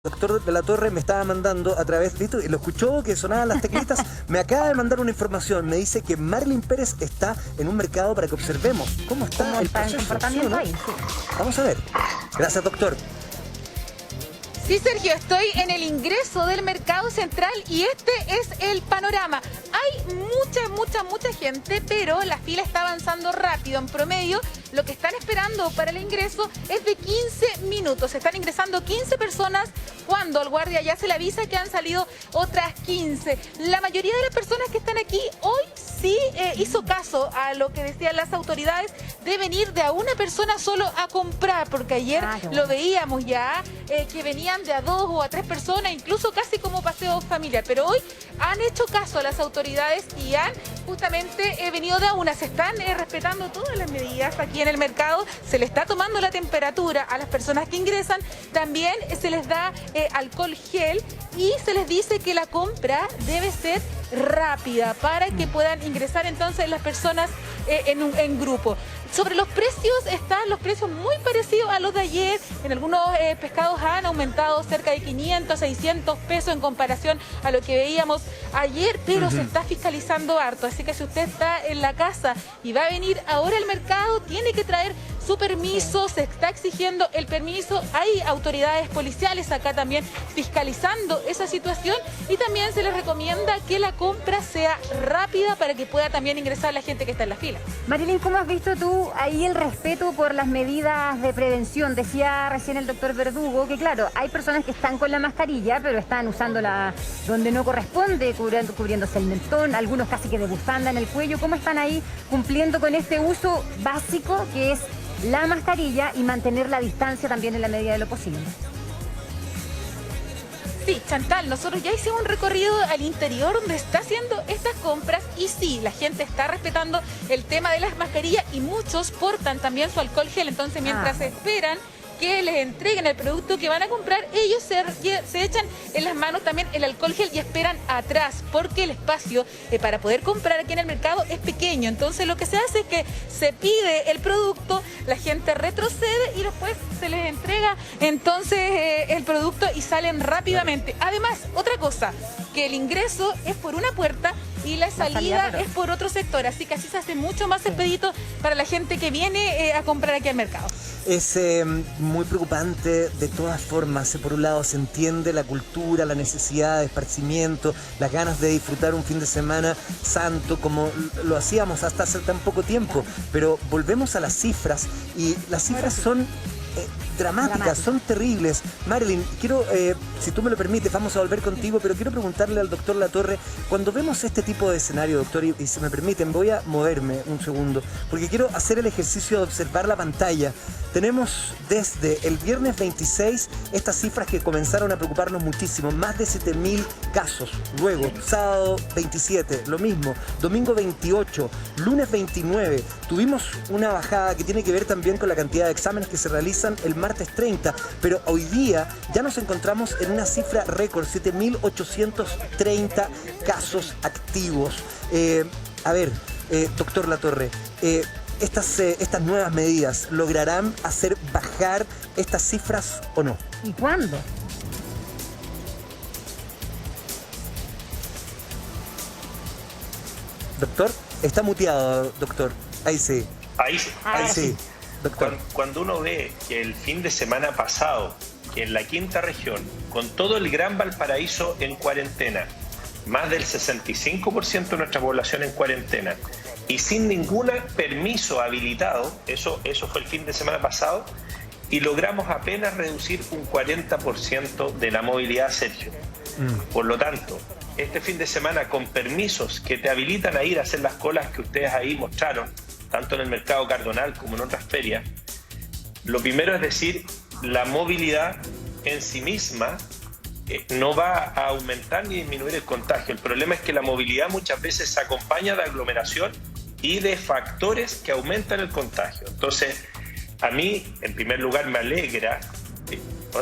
Doctor de la Torre me estaba mandando a través, ¿listo? Y lo escuchó que sonaban las teclitas, me acaba de mandar una información, me dice que Marilyn Pérez está en un mercado para que observemos cómo está el proceso, comportamiento ahí. Sí. Vamos a ver. Gracias, doctor. Sí, Sergio, estoy en el ingreso del Mercado Central y este es el panorama. Hay mucha gente, pero la fila está avanzando rápido. En promedio, lo que están esperando para el ingreso es de 15 minutos. Están ingresando 15 personas cuando al guardia ya se le avisa que han salido otras 15. La mayoría de las personas que están aquí hoy sí hizo caso a lo que decían las autoridades de venir de a una persona solo a comprar, porque ayer lo veíamos ya, que venían de a 2 o a 3 personas, incluso casi como paseo familiar, pero hoy han hecho caso a las autoridades y han justamente venido de a una. Se están respetando todas las medidas aquí en el mercado, se le está tomando la temperatura a las personas que ingresan, también se les da alcohol gel y se les dice que la compra debe ser rápida para que puedan ingresar entonces las personas en grupo. Sobre los precios, están los precios muy parecidos a los de ayer. En algunos pescados han aumentado cerca de 500, 600 pesos en comparación a lo que veíamos ayer, pero se está fiscalizando harto. Así que si usted está en la casa y va a venir ahora al mercado, tiene que traer su permiso, se está exigiendo el permiso. Hay autoridades policiales acá también fiscalizando esa situación y también se les recomienda que la compra sea rápida para que pueda también ingresar la gente que está en la fila. Marilyn, ¿cómo has visto tú ahí el respeto por las medidas de prevención? Decía recién el doctor Verdugo que claro, hay personas que están con la mascarilla, pero están usándola donde no corresponde, cubriéndose el mentón, algunos casi que de bufanda en el cuello. ¿Cómo están ahí cumpliendo con este uso básico que es la mascarilla y mantener la distancia también en la medida de lo posible? Sí, Chantal, nosotros ya hicimos un recorrido al interior donde está haciendo estas compras y sí, la gente está respetando el tema de las mascarillas y muchos portan también su alcohol gel, entonces mientras esperan que les entreguen el producto que van a comprar, ellos se echan en las manos también el alcohol gel y esperan atrás, porque el espacio para poder comprar aquí en el mercado es pequeño. Entonces lo que se hace es que se pide el producto, la gente retrocede y después se les entrega entonces el producto y salen rápidamente. Además, otra cosa, que el ingreso es por una puerta y la salida es por otro sector, así que así se hace mucho más expedito para la gente que viene a comprar aquí al mercado. Es muy preocupante de todas formas. Por un lado se entiende la cultura, la necesidad de esparcimiento, las ganas de disfrutar un fin de semana santo como lo hacíamos hasta hace tan poco tiempo, pero volvemos a las cifras y las cifras son dramáticas, son terribles. Marilyn, quiero, si tú me lo permites, vamos a volver contigo, pero quiero preguntarle al doctor Latorre, cuando vemos este tipo de escenario, doctor, y si me permiten, voy a moverme un segundo, porque quiero hacer el ejercicio de observar la pantalla. Tenemos desde el viernes 26 estas cifras que comenzaron a preocuparnos muchísimo, más de 7.000 casos. Luego, sábado 27, lo mismo, domingo 28, lunes 29, tuvimos una bajada que tiene que ver también con la cantidad de exámenes que se realizan el martes 30, pero hoy día ya nos encontramos en una cifra récord, 7.830 casos activos. Doctor Latorre, estas nuevas medidas lograrán hacer bajar estas cifras o no? ¿Y cuándo? Doctor, está muteado, doctor. Ahí sí. Ahí sí. Doctor. Cuando uno ve que el fin de semana pasado, que en la quinta región, con todo el Gran Valparaíso en cuarentena, más del 65% de nuestra población en cuarentena, y sin ningún permiso habilitado, eso fue el fin de semana pasado, y logramos apenas reducir un 40% de la movilidad, Sergio. Por lo tanto, este fin de semana con permisos que te habilitan a ir a hacer las colas que ustedes ahí mostraron, tanto en el mercado Cardonal como en otras ferias, lo primero es decir, la movilidad en sí misma no va a aumentar ni disminuir el contagio. El problema es que la movilidad muchas veces se acompaña de aglomeración y de factores que aumentan el contagio. Entonces, a mí, en primer lugar, me alegra,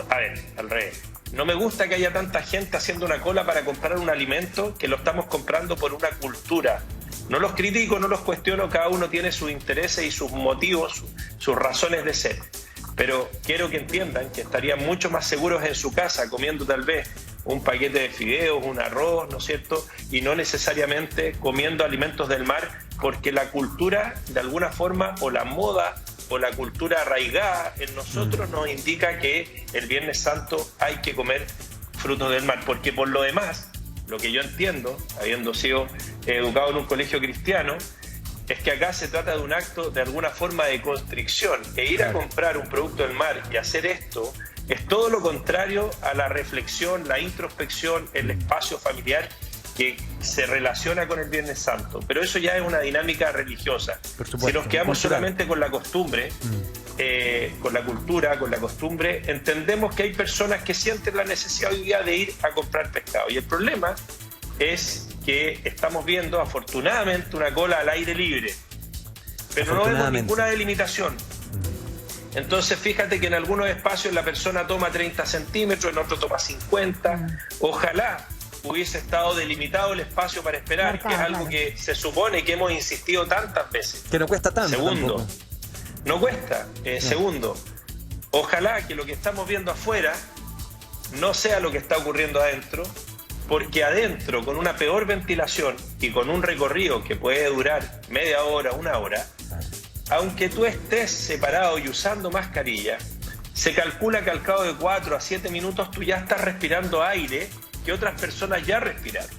al revés, no me gusta que haya tanta gente haciendo una cola para comprar un alimento que lo estamos comprando por una cultura. No los critico, no los cuestiono, cada uno tiene sus intereses y sus motivos, sus razones de ser. pero quiero que entiendan que estarían mucho más seguros en su casa comiendo tal vez un paquete de fideos, un arroz, ¿no es cierto? Y no necesariamente comiendo alimentos del mar, porque la cultura, de alguna forma, o la moda, o la cultura arraigada en nosotros nos indica que el Viernes Santo hay que comer frutos del mar, porque por lo demás, lo que yo entiendo, habiendo sido educado en un colegio cristiano, es que acá se trata de un acto de alguna forma de constricción, e ir a comprar un producto del mar y hacer esto es todo lo contrario a la reflexión, la introspección, el espacio familiar que se relaciona con el Viernes Santo. Pero eso ya es una dinámica religiosa. Si nos quedamos solamente con la costumbre, con la cultura, con la costumbre, entendemos que hay personas que sienten la necesidad hoy día de ir a comprar pescado. Y el problema es que estamos viendo, afortunadamente, una cola al aire libre, pero no vemos ninguna delimitación. Entonces, fíjate que en algunos espacios la persona toma 30 centímetros, en otro toma 50. Ojalá hubiese estado delimitado el espacio para esperar, que es algo que se supone que hemos insistido tantas veces. Que no cuesta tanto. Segundo, tampoco. No cuesta. Segundo, ojalá que lo que estamos viendo afuera no sea lo que está ocurriendo adentro, porque adentro, con una peor ventilación y con un recorrido que puede durar media hora, una hora, aunque tú estés separado y usando mascarilla, se calcula que al cabo de 4 a 7 minutos tú ya estás respirando aire que otras personas ya respiraron.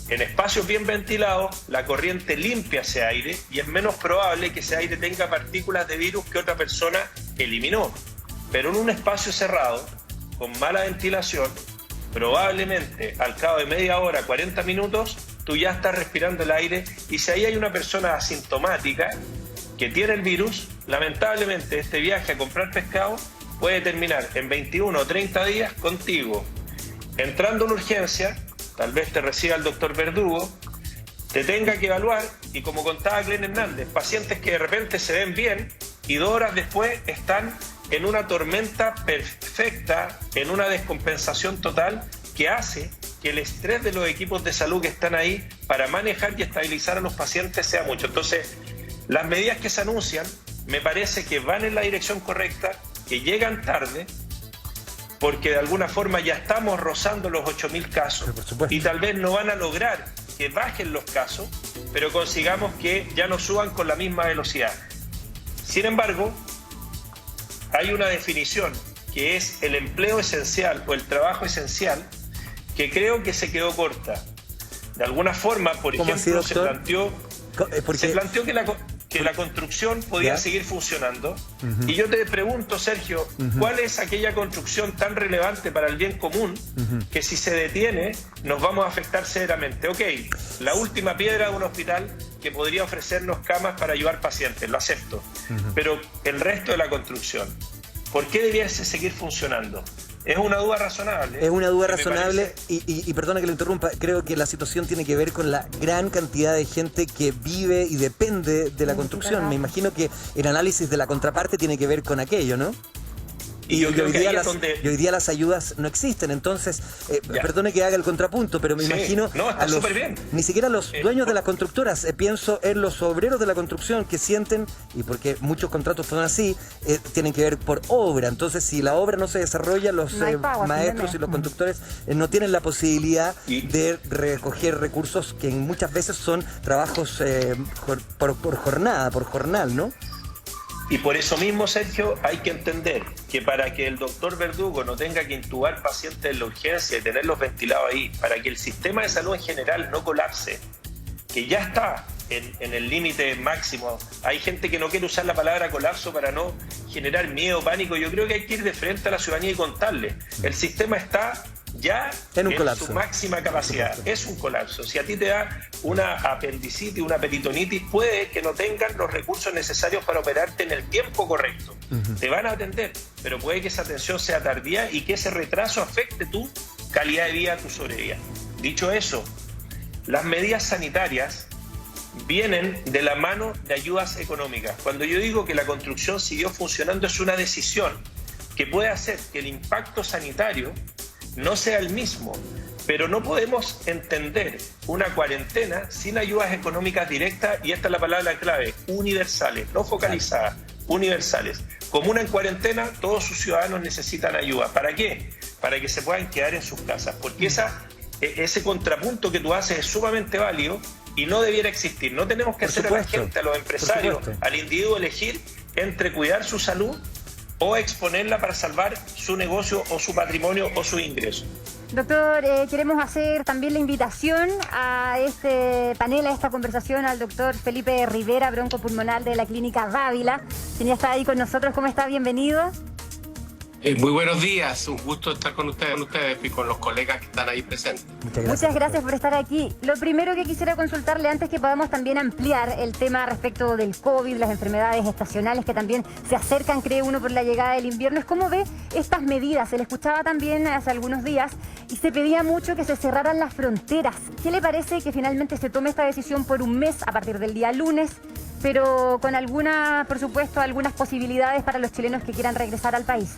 En espacios bien ventilados, la corriente limpia ese aire y es menos probable que ese aire tenga partículas de virus que otra persona eliminó. Pero en un espacio cerrado, con mala ventilación, probablemente al cabo de media hora, 40 minutos, tú ya estás respirando el aire, y si ahí hay una persona asintomática que tiene el virus, lamentablemente este viaje a comprar pescado puede terminar en 21 o 30 días contigo entrando en urgencia, tal vez te reciba el doctor Verdugo, te tenga que evaluar, y como contaba Glenn Hernández, pacientes que de repente se ven bien y 2 horas después están en una tormenta perfecta, en una descompensación total que hace que el estrés de los equipos de salud que están ahí para manejar y estabilizar a los pacientes sea mucho. Entonces, las medidas que se anuncian me parece que van en la dirección correcta, que llegan tarde, porque de alguna forma ya estamos rozando los 8.000 casos y tal vez no van a lograr que bajen los casos, pero consigamos que ya no suban con la misma velocidad. Sin embargo, hay una definición que es el empleo esencial o el trabajo esencial, que creo que se quedó corta. De alguna forma, por ejemplo, se planteó que la construcción podía seguir funcionando. Y yo te pregunto, Sergio, ¿cuál es aquella construcción tan relevante para el bien común que si se detiene nos vamos a afectar severamente? Ok, la última piedra de un hospital que podría ofrecernos camas para ayudar pacientes, lo acepto. Pero el resto de la construcción, ¿por qué debiese seguir funcionando? Es una duda razonable. Es una duda razonable y perdona que lo interrumpa, creo que la situación tiene que ver con la gran cantidad de gente que vive y depende de la construcción. Me imagino que el análisis de la contraparte tiene que ver con aquello, ¿no? Y hoy día las ayudas no existen, entonces, perdone que haga el contrapunto, pero me imagino ni siquiera los dueños de las constructoras, pienso en los obreros de la construcción que sienten, y porque muchos contratos son así, tienen que ver por obra, entonces si la obra no se desarrolla, los maestros y los constructores no tienen la posibilidad de recoger recursos que muchas veces son trabajos por jornal, ¿no? Y por eso mismo, Sergio, hay que entender que para que el doctor Verdugo no tenga que intubar pacientes en la urgencia y tenerlos ventilados ahí, para que el sistema de salud en general no colapse, que ya está en el límite máximo. Hay gente que no quiere usar la palabra colapso para no generar miedo, pánico. Yo creo que hay que ir de frente a la ciudadanía y contarle. El sistema está ya en su máxima capacidad. Es un colapso. Si a ti te da una apendicitis, una peritonitis, puede que no tengan los recursos necesarios para operarte en el tiempo correcto. Te van a atender, pero puede que esa atención sea tardía y que ese retraso afecte tu calidad de vida, tu sobrevida. Dicho eso, las medidas sanitarias vienen de la mano de ayudas económicas. Cuando yo digo que la construcción siguió funcionando, es una decisión que puede hacer que el impacto sanitario no sea el mismo, pero no podemos entender una cuarentena sin ayudas económicas directas, y esta es la palabra clave: universales, no focalizadas, universales. comuna en cuarentena, todos sus ciudadanos necesitan ayuda. ¿Para qué? Para que se puedan quedar en sus casas, porque ese contrapunto que tú haces es sumamente válido y no debiera existir. No tenemos que hacer a la gente, a los empresarios, al individuo elegir entre cuidar su salud o exponerla para salvar su negocio o su patrimonio o su ingreso. Doctor, queremos hacer también la invitación a este panel, a esta conversación, al doctor Felipe Rivera, broncopulmonar de la Clínica Dávila, quien ya está ahí con nosotros. ¿Cómo está? Bienvenido. Muy buenos días, un gusto estar con ustedes y con los colegas que están ahí presentes. Muchas gracias por estar aquí. Lo primero que quisiera consultarle antes que podamos también ampliar el tema respecto del COVID, las enfermedades estacionales que también se acercan, cree uno, por la llegada del invierno, es cómo ve estas medidas. Se le escuchaba también hace algunos días y se pedía mucho que se cerraran las fronteras. ¿Qué le parece que finalmente se tome esta decisión por un mes a partir del día lunes, pero con por supuesto, algunas posibilidades para los chilenos que quieran regresar al país?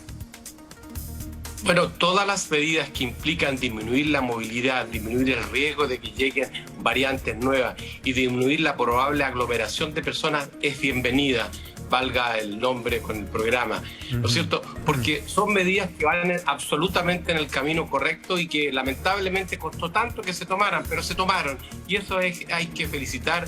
Bueno, todas las medidas que implican disminuir la movilidad, disminuir el riesgo de que lleguen variantes nuevas y disminuir la probable aglomeración de personas es bienvenida, valga el nombre con el programa, ¿no es cierto? Porque son medidas que van absolutamente en el camino correcto y que lamentablemente costó tanto que se tomaran, pero se tomaron. Y eso hay que felicitar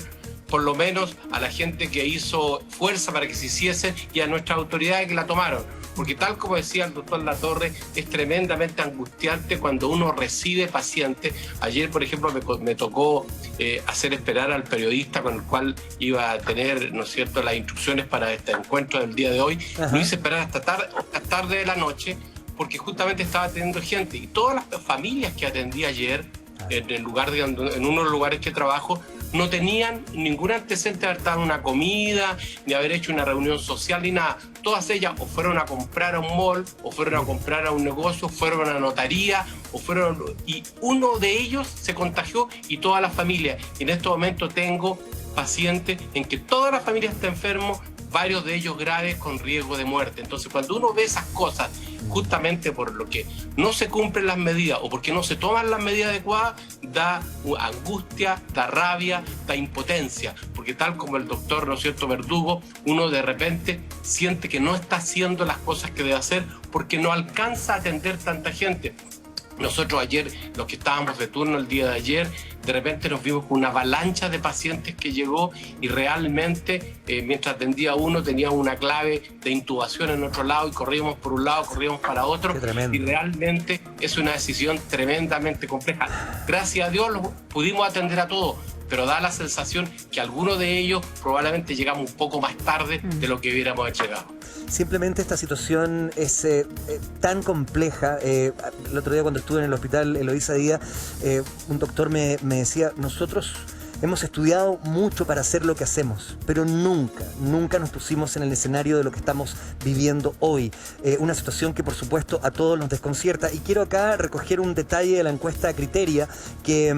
por lo menos a la gente que hizo fuerza para que se hiciese y a nuestras autoridades que la tomaron. Porque tal como decía el doctor Latorre, es tremendamente angustiante cuando uno recibe pacientes. Ayer, por ejemplo, me tocó hacer esperar al periodista con el cual iba a tener, ¿no es cierto?, las instrucciones para este encuentro del día de hoy. Lo hice esperar hasta tarde de la noche porque justamente estaba atendiendo gente. Y todas las familias que atendí ayer, en uno de los lugares que trabajo, no tenían ningún antecedente de haber estado en una comida, ni haber hecho una reunión social, ni nada. Todas ellas o fueron a comprar a un mall, o fueron a comprar a un negocio, fueron a una notaría, y uno de ellos se contagió y toda la familia. Y en este momento tengo pacientes en que toda la familia está enfermo, varios de ellos graves con riesgo de muerte. Entonces, cuando uno ve esas cosas, justamente por lo que no se cumplen las medidas o porque no se toman las medidas adecuadas, da angustia, da rabia, da impotencia, porque tal como el doctor, ¿no es cierto?, Verdugo, uno de repente siente que no está haciendo las cosas que debe hacer porque no alcanza a atender tanta gente. Nosotros ayer, los que estábamos de turno el día de ayer, de repente nos vimos con una avalancha de pacientes que llegó y realmente mientras atendía uno tenía una clave de intubación en otro lado y corríamos por un lado, corríamos para otro y realmente es una decisión tremendamente compleja. Gracias a Dios pudimos atender a todos, pero da la sensación que algunos de ellos probablemente llegamos un poco más tarde de lo que hubiéramos llegado. Simplemente esta situación es tan compleja. El otro día cuando estuve en el hospital Eloísa Díaz, un doctor me decía, nosotros hemos estudiado mucho para hacer lo que hacemos, pero nunca nos pusimos en el escenario de lo que estamos viviendo hoy. Una situación que por supuesto a todos nos desconcierta. Y quiero acá recoger un detalle de la encuesta Criteria que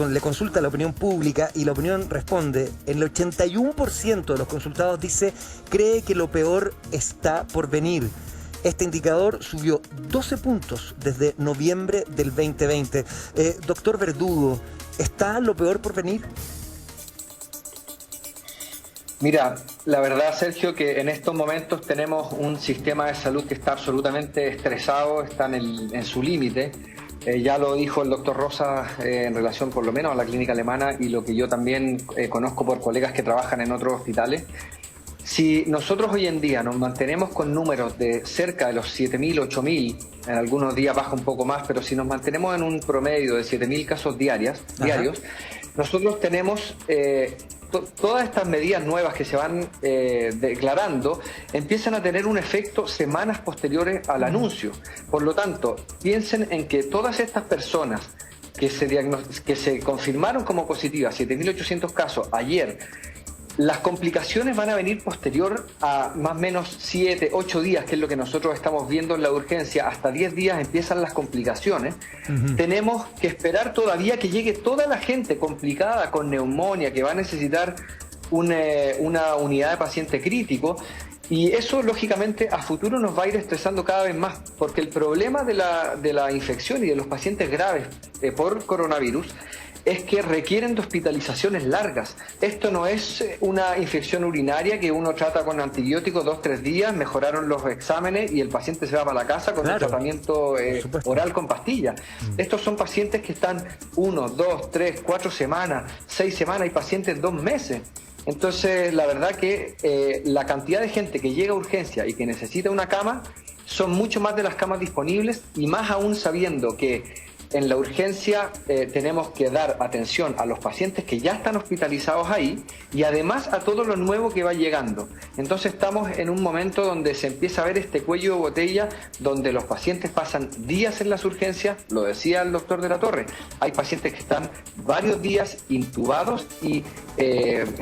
le consulta a la opinión pública y la opinión responde. El 81% de los consultados dice cree que lo peor está por venir. Este indicador subió 12 puntos desde noviembre del 2020. Doctor Verdugo, ¿está lo peor por venir? Mira, la verdad, Sergio, que en estos momentos tenemos un sistema de salud que está absolutamente estresado, está en su límite. Ya lo dijo el doctor Rosa en relación por lo menos a la clínica alemana y lo que yo también conozco por colegas que trabajan en otros hospitales. Si nosotros hoy en día nos mantenemos con números de cerca de los 7.000, 8.000, en algunos días baja un poco más, pero si nos mantenemos en un promedio de 7.000 casos diarios, nosotros tenemos todas estas medidas nuevas que se van declarando, empiezan a tener un efecto semanas posteriores al anuncio. Por lo tanto, piensen en que todas estas personas que se confirmaron como positivas, 7.800 casos ayer, las complicaciones van a venir posterior a más o menos 7, 8 días, que es lo que nosotros estamos viendo en la urgencia. Hasta 10 días empiezan las complicaciones. Tenemos que esperar todavía que llegue toda la gente complicada con neumonía, que va a necesitar una unidad de paciente crítico. Y eso, lógicamente, a futuro nos va a ir estresando cada vez más, porque el problema de la infección y de los pacientes graves por coronavirus es que requieren de hospitalizaciones largas. Esto no es una infección urinaria que uno trata con antibióticos 2-3 días, mejoraron los exámenes y el paciente se va para la casa con un tratamiento oral con pastillas. Estos son pacientes que están 1, 2, 3, 4 semanas, 6 semanas, hay pacientes 2 meses. Entonces, la verdad que la cantidad de gente que llega a urgencia y que necesita una cama son mucho más de las camas disponibles, y más aún sabiendo que en la urgencia tenemos que dar atención a los pacientes que ya están hospitalizados ahí, y además a todo lo nuevo que va llegando. Entonces estamos en un momento donde se empieza a ver este cuello de botella, donde los pacientes pasan días en las urgencias. Lo decía el doctor de la Torre, hay pacientes que están varios días intubados y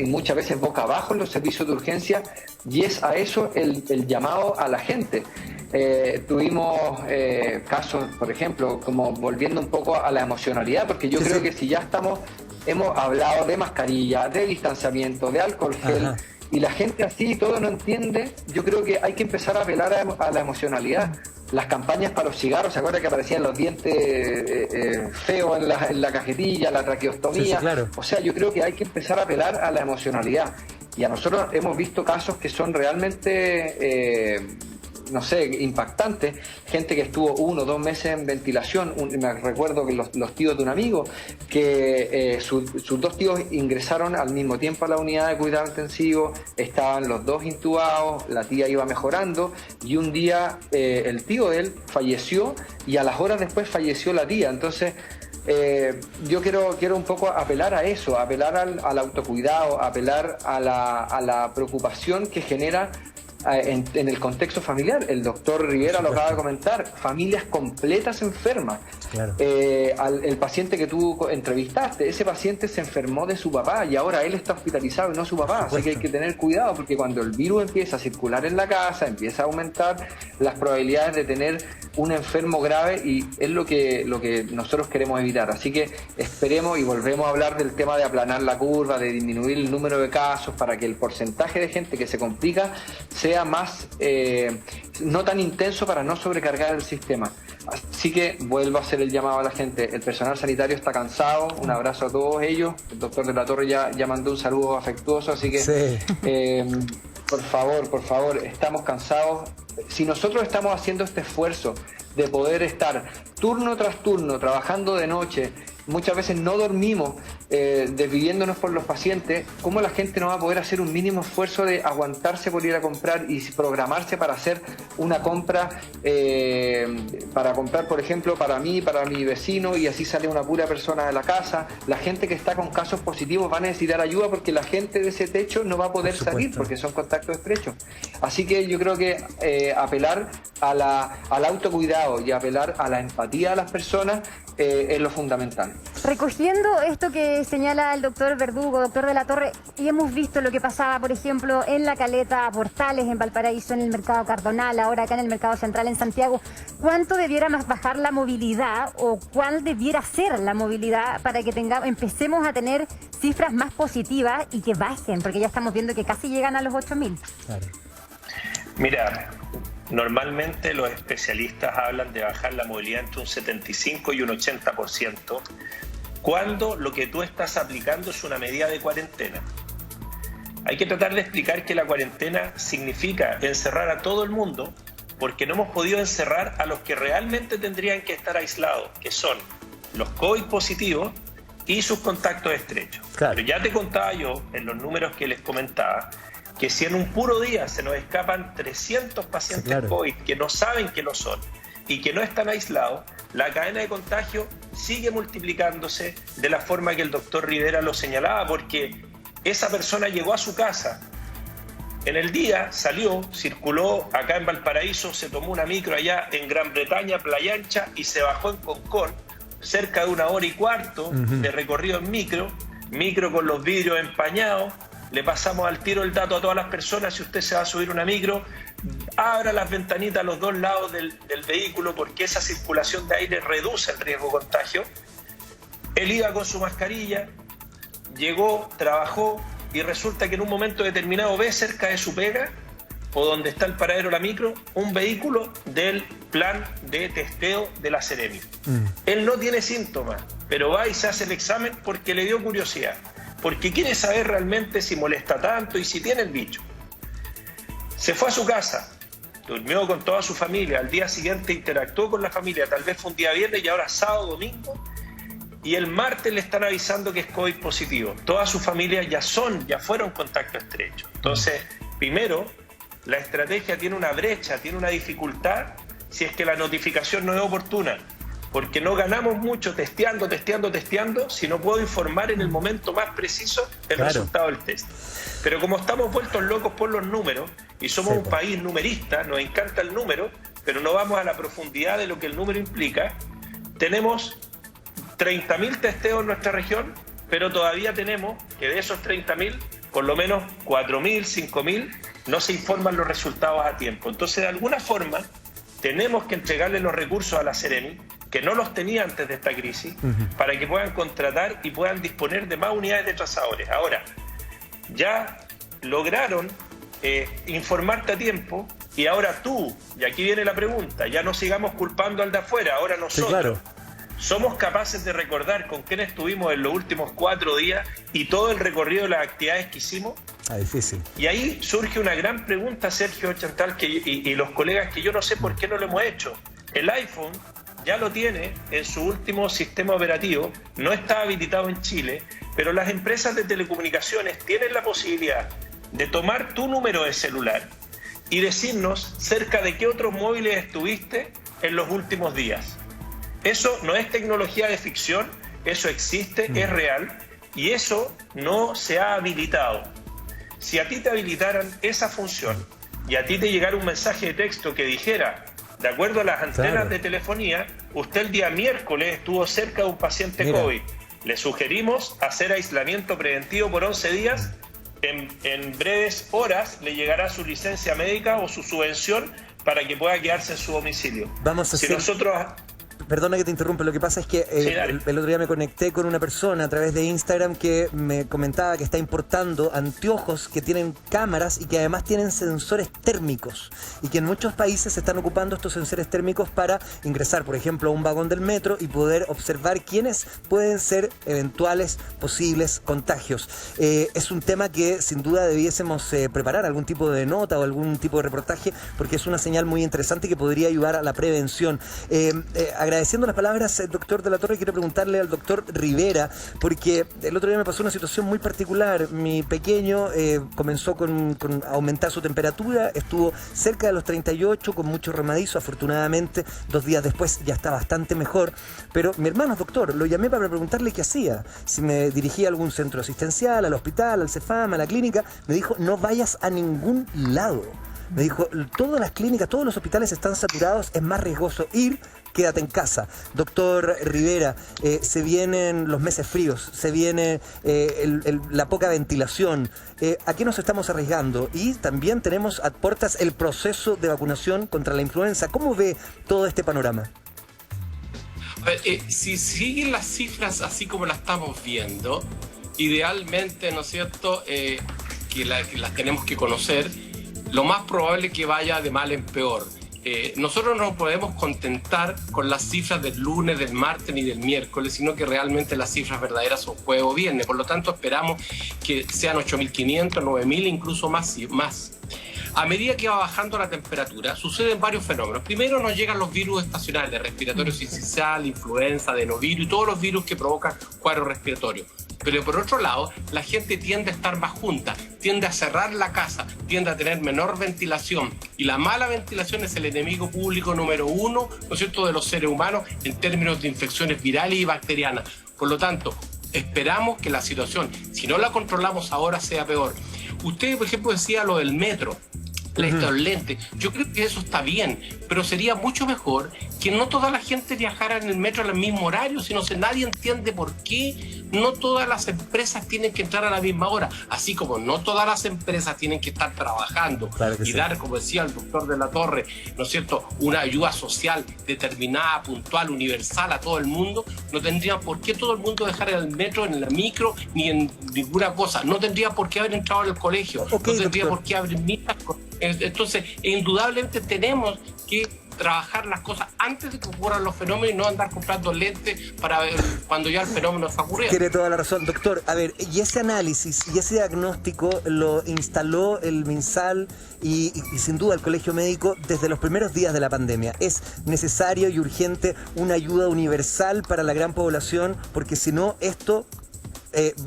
muchas veces boca abajo en los servicios de urgencia, y es a eso el llamado a la gente. Tuvimos casos, por ejemplo, como volviendo un poco a la emocionalidad, porque yo creo que si ya hemos hablado de mascarilla, de distanciamiento, de alcohol gel, y la gente así todo no entiende, yo creo que hay que empezar a apelar a la emocionalidad. Las campañas para los cigarros, ¿se acuerdan que aparecían los dientes feos en la cajetilla, la traqueostomía? Claro. O sea, yo creo que hay que empezar a apelar a la emocionalidad. Y a nosotros hemos visto casos que son realmente no sé, impactantes. Gente que estuvo 1 o 2 meses en ventilación. Me recuerdo que los tíos de un amigo, que sus 2 tíos ingresaron al mismo tiempo a la unidad de cuidado intensivo, estaban los 2 intubados, la tía iba mejorando, y un día el tío de él falleció, y a las horas después falleció la tía. Entonces yo quiero un poco apelar a eso, apelar al autocuidado, apelar a la preocupación que genera en el contexto familiar. El doctor Rivera lo acaba de comentar, familias completas enfermas. Claro. El paciente que tú entrevistaste, ese paciente se enfermó de su papá y ahora él está hospitalizado y no su papá, así que hay que tener cuidado, porque cuando el virus empieza a circular en la casa, empieza a aumentar las probabilidades de tener un enfermo grave, y es lo que nosotros queremos evitar. Así que esperemos y volvemos a hablar del tema de aplanar la curva, de disminuir el número de casos, para que el porcentaje de gente que se complica sea más, no tan intenso, para no sobrecargar el sistema. Así que vuelvo a hacer el llamado a la gente. El personal sanitario está cansado. Un abrazo a todos ellos. El doctor de la Torre ya mandó un saludo afectuoso, así que por favor, estamos cansados. Si nosotros estamos haciendo este esfuerzo de poder estar turno tras turno, trabajando de noche, muchas veces no dormimos, desviviéndonos por los pacientes, ¿cómo la gente no va a poder hacer un mínimo esfuerzo de aguantarse por ir a comprar y programarse para hacer una compra, para comprar, por ejemplo, para mí, para mi vecino, y así sale una pura persona de la casa? La gente que está con casos positivos va a necesitar ayuda, porque la gente de ese techo no va a poder salir, porque son contactos estrechos. Así que yo creo que apelar al autocuidado y apelar a la empatía de las personas es lo fundamental. Recogiendo esto que señala el doctor Verdugo, doctor de la Torre, y hemos visto lo que pasaba, por ejemplo, en La Caleta, Portales, en Valparaíso, en el mercado Cardonal, ahora acá en el mercado central en Santiago, ¿cuánto debiera más bajar la movilidad, o cuál debiera ser la movilidad, para que empecemos a tener cifras más positivas y que bajen? Porque ya estamos viendo que casi llegan a los 8.000. Claro. Mira, normalmente los especialistas hablan de bajar la movilidad entre un 75 y un 80%, cuando lo que tú estás aplicando es una medida de cuarentena. Hay que tratar de explicar que la cuarentena significa encerrar a todo el mundo, porque no hemos podido encerrar a los que realmente tendrían que estar aislados, que son los COVID positivos y sus contactos estrechos. Claro. Pero ya te contaba yo, en los números que les comentaba, que si en un puro día se nos escapan 300 pacientes COVID que no saben que lo son y que no están aislados, la cadena de contagio sigue multiplicándose de la forma que el doctor Rivera lo señalaba, porque esa persona llegó a su casa, en el día salió, circuló acá en Valparaíso, se tomó una micro allá en Gran Bretaña, Playa Ancha, y se bajó en Concón, cerca de 1 hora y cuarto de recorrido en micro con los vidrios empañados. Le pasamos al tiro el dato a todas las personas: si usted se va a subir una micro, abra las ventanitas a los 2 lados del vehículo, porque esa circulación de aire reduce el riesgo de contagio. Él iba con su mascarilla, llegó, trabajó, y resulta que en un momento determinado ve cerca de su pega o donde está el paradero La Micro, un vehículo del plan de testeo de la Seremi. Él no tiene síntomas, pero va y se hace el examen porque le dio curiosidad, porque quiere saber realmente si molesta tanto y si tiene el bicho. Se fue a su casa, durmió con toda su familia, al día siguiente interactuó con la familia, tal vez fue un día viernes y ahora sábado, domingo, y el martes le están avisando que es COVID positivo. Toda su familia ya fueron contacto estrecho. Entonces, primero, la estrategia tiene una brecha, tiene una dificultad si es que la notificación no es oportuna, porque no ganamos mucho testeando, si no puedo informar en el momento más preciso el resultado del test. Pero como estamos vueltos locos por los números y somos un país numerista, nos encanta el número, pero no vamos a la profundidad de lo que el número implica, tenemos 30.000 testeos en nuestra región, pero todavía tenemos que de esos 30.000, por lo menos 4.000, 5.000, no se informan los resultados a tiempo. Entonces, de alguna forma, tenemos que entregarle los recursos a la Seremi, que no los tenía antes de esta crisis, para que puedan contratar y puedan disponer de más unidades de trazadores. Ahora, ya lograron informarte a tiempo y ahora tú, y aquí viene la pregunta, ya no sigamos culpando al de afuera, ahora nosotros. ¿Somos capaces de recordar con quién estuvimos en los últimos 4 días y todo el recorrido de las actividades que hicimos? Difícil. Y ahí surge una gran pregunta, Sergio, Chantal, y los colegas, que yo no sé por qué no lo hemos hecho. El iPhone ya lo tiene en su último sistema operativo, no está habilitado en Chile, pero las empresas de telecomunicaciones tienen la posibilidad de tomar tu número de celular y decirnos cerca de qué otros móviles estuviste en los últimos días. Eso no es tecnología de ficción, eso existe, es real, y eso no se ha habilitado. Si a ti te habilitaran esa función y a ti te llegara un mensaje de texto que dijera, de acuerdo a las antenas de telefonía, usted el día miércoles estuvo cerca de un paciente COVID, le sugerimos hacer aislamiento preventivo por 11 días, en breves horas le llegará su licencia médica o su subvención para que pueda quedarse en su domicilio. Vamos a hacer... nosotros... Perdona que te interrumpa, lo que pasa es que el otro día me conecté con una persona a través de Instagram que me comentaba que está importando anteojos que tienen cámaras y que además tienen sensores térmicos y que en muchos países se están ocupando estos sensores térmicos para ingresar, por ejemplo, a un vagón del metro y poder observar quiénes pueden ser eventuales posibles contagios. Es un tema que sin duda debiésemos preparar algún tipo de nota o algún tipo de reportaje porque es una señal muy interesante que podría ayudar a la prevención. Agradeciendo las palabras, doctor de la Torre, quiero preguntarle al doctor Rivera, porque el otro día me pasó una situación muy particular. Mi pequeño comenzó con aumentar su temperatura, estuvo cerca de los 38, con mucho remadizo, afortunadamente 2 días después ya está bastante mejor, pero mi hermano es doctor, lo llamé para preguntarle qué hacía, si me dirigía a algún centro asistencial, al hospital, al Cefam, a la clínica. Me dijo, no vayas a ningún lado. Me dijo, todas las clínicas, todos los hospitales están saturados, es más riesgoso ir, quédate en casa. Doctor Rivera, se vienen los meses fríos, se viene la poca ventilación. ¿A qué nos estamos arriesgando? Y también tenemos a puertas el proceso de vacunación contra la influenza. ¿Cómo ve todo este panorama? Si siguen las cifras así como las estamos viendo, idealmente, ¿no es cierto?, que las tenemos que conocer, lo más probable es que vaya de mal en peor. Nosotros no nos podemos contentar con las cifras del lunes, del martes ni del miércoles, sino que realmente las cifras verdaderas son jueves o viernes. Por lo tanto, esperamos que sean 8.500, 9.000, incluso más. A medida que va bajando la temperatura, suceden varios fenómenos. Primero nos llegan los virus estacionales, respiratorio sincicial, influenza, adenovirus y todos los virus que provocan cuadros respiratorios. Pero por otro lado, la gente tiende a estar más junta, tiende a cerrar la casa, tiende a tener menor ventilación. Y la mala ventilación es el enemigo público número 1, ¿no es cierto?, de los seres humanos en términos de infecciones virales y bacterianas. Por lo tanto, esperamos que la situación, si no la controlamos ahora, sea peor. Usted, por ejemplo, decía lo del metro. Los lentes. Yo creo que eso está bien, pero sería mucho mejor que no toda la gente viajara en el metro al mismo horario, sino que nadie entiende por qué no todas las empresas tienen que entrar a la misma hora, así como no todas las empresas tienen que estar trabajando y dar, como decía el doctor de la Torre, ¿no es cierto?, una ayuda social determinada, puntual, universal a todo el mundo. No tendría por qué todo el mundo dejar el metro, en la micro, ni en ninguna cosa. No tendría por qué haber entrado al colegio, no tendría por qué haber misas. Entonces, indudablemente tenemos que trabajar las cosas antes de que ocurran los fenómenos y no andar comprando lentes para ver cuando ya el fenómeno está ocurriendo. Tiene toda la razón, doctor. A ver, y ese análisis y ese diagnóstico lo instaló el MinSal y sin duda el Colegio Médico desde los primeros días de la pandemia. Es necesario y urgente una ayuda universal para la gran población, porque si no, esto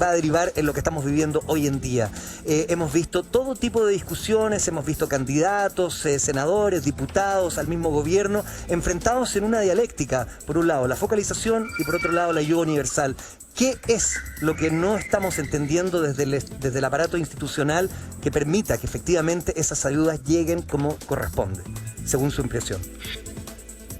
va a derivar en lo que estamos viviendo hoy en día. Hemos visto todo tipo de discusiones, hemos visto candidatos, senadores, diputados, al mismo gobierno, enfrentados en una dialéctica. Por un lado, la focalización y por otro lado, la ayuda universal. ¿Qué es lo que no estamos entendiendo desde el aparato institucional que permita que efectivamente esas ayudas lleguen como corresponde, según su impresión?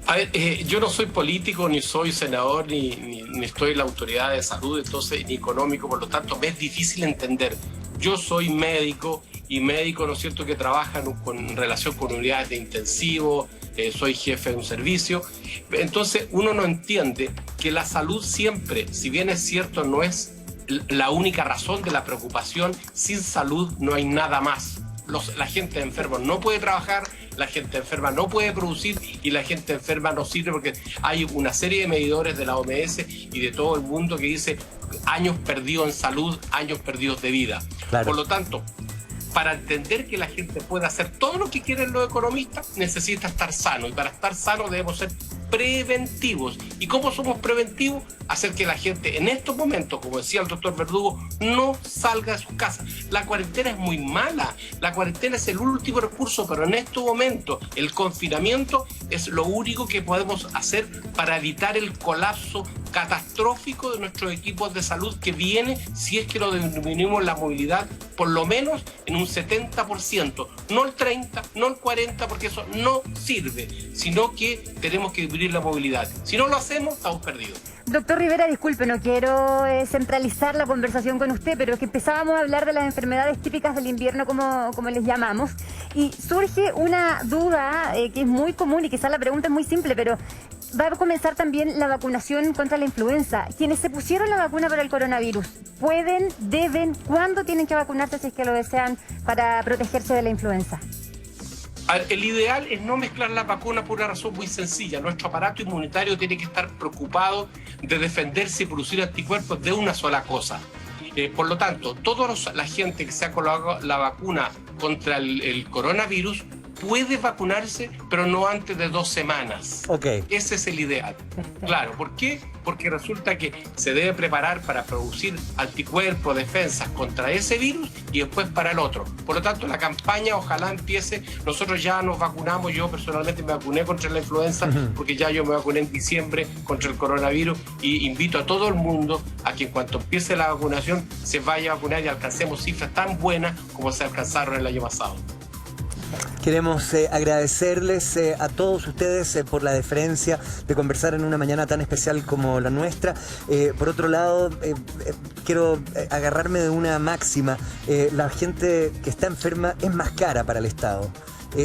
A ver, yo no soy político, ni soy senador, ni estoy en la autoridad de salud, entonces, ni económico, por lo tanto, me es difícil entender. Yo soy médico, y médico, ¿no es cierto?, que trabajan en relación con unidades de intensivo, soy jefe de un servicio. Entonces, uno no entiende que la salud siempre, si bien es cierto, no es la única razón de la preocupación, sin salud no hay nada más. La gente enferma no puede trabajar, la gente enferma no puede producir y la gente enferma no sirve, porque hay una serie de medidores de la OMS y de todo el mundo que dice años perdidos en salud, años perdidos de vida. Claro. Por lo tanto, para entender que la gente pueda hacer todo lo que quieren los economistas, necesita estar sano, y para estar sano debemos ser preventivos. ¿Y cómo somos preventivos? Hacer que la gente en estos momentos, como decía el doctor Verdugo, no salga de sus casas. La cuarentena es muy mala, la cuarentena es el último recurso, pero en estos momentos el confinamiento es lo único que podemos hacer para evitar el colapso catastrófico de nuestros equipos de salud que viene si es que lo disminuimos la movilidad por lo menos en un 70%, no el 30%, no el 40%, porque eso no sirve, sino que tenemos que disminuir la movilidad. Si no lo hacemos, estamos perdidos. Doctor Rivera, disculpe, no quiero centralizar la conversación con usted, pero es que empezábamos a hablar de las enfermedades típicas del invierno, como les llamamos, y surge una duda que es muy común y quizás la pregunta es muy simple, pero va a comenzar también la vacunación contra la influenza. Quienes se pusieron la vacuna para el coronavirus, ¿pueden, deben, cuándo tienen que vacunarse si es que lo desean para protegerse de la influenza? El ideal es no mezclar las vacunas por una razón muy sencilla. Nuestro aparato inmunitario tiene que estar preocupado de defenderse y producir anticuerpos de una sola cosa. Por lo tanto, toda la gente que se ha colocado la vacuna contra el coronavirus puede vacunarse, pero no antes de 2 semanas. Okay. Ese es el ideal. Claro, ¿por qué? Porque resulta que se debe preparar para producir anticuerpos, defensas contra ese virus y después para el otro. Por lo tanto, la campaña ojalá empiece. Nosotros ya nos vacunamos, yo personalmente me vacuné contra la influenza, porque ya yo me vacuné en diciembre contra el coronavirus, y invito a todo el mundo a que en cuanto empiece la vacunación se vaya a vacunar y alcancemos cifras tan buenas como se alcanzaron el año pasado. Queremos agradecerles a todos ustedes por la deferencia de conversar en una mañana tan especial como la nuestra. Por otro lado, quiero agarrarme de una máxima. La gente que está enferma es más cara para el Estado.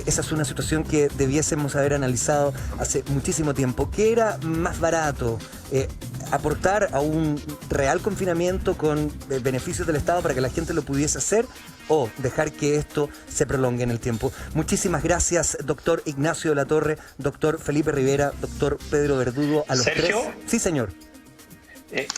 Esa es una situación que debiésemos haber analizado hace muchísimo tiempo. ¿Qué era más barato? ¿Aportar a un real confinamiento con beneficios del Estado para que la gente lo pudiese hacer, o dejar que esto se prolongue en el tiempo? Muchísimas gracias, doctor Ignacio de la Torre, doctor Felipe Rivera, doctor Pedro Verdugo, a los ¿Sergio? tres. Sí, señor.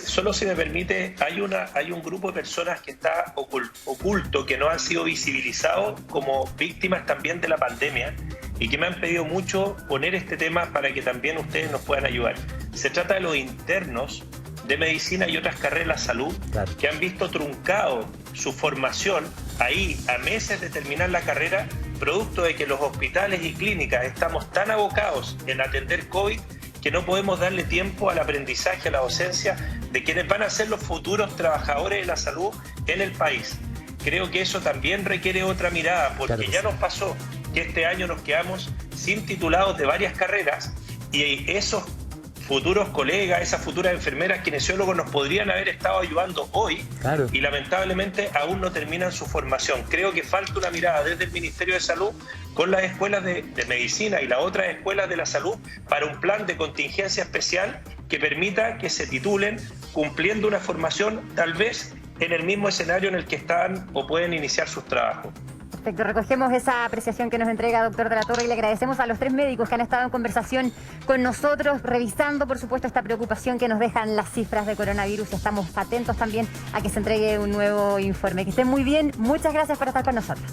Solo si me permite, hay un grupo de personas que está oculto, que no han sido visibilizados como víctimas también de la pandemia, y que me han pedido mucho poner este tema para que también ustedes nos puedan ayudar. Se trata de los internos de medicina y otras carreras de la salud, claro, que han visto truncado su formación ahí a meses de terminar la carrera, producto de que los hospitales y clínicas estamos tan abocados en atender COVID que no podemos darle tiempo al aprendizaje, a la docencia de quienes van a ser los futuros trabajadores de la salud en el país. Creo que eso también requiere otra mirada, porque claro, ya nos pasó que este año nos quedamos sin titulados de varias carreras, y esos futuros colegas, esas futuras enfermeras, kinesiólogos nos podrían haber estado ayudando hoy, claro, y lamentablemente aún no terminan su formación. Creo que falta una mirada desde el Ministerio de Salud con las escuelas de medicina y las otras escuelas de la salud para un plan de contingencia especial que permita que se titulen cumpliendo una formación tal vez en el mismo escenario en el que están o pueden iniciar sus trabajos. Perfecto, recogemos esa apreciación que nos entrega doctor de la Torre y le agradecemos a los 3 médicos que han estado en conversación con nosotros, revisando por supuesto esta preocupación que nos dejan las cifras de coronavirus. Estamos atentos también a que se entregue un nuevo informe. Que estén muy bien, muchas gracias por estar con nosotros.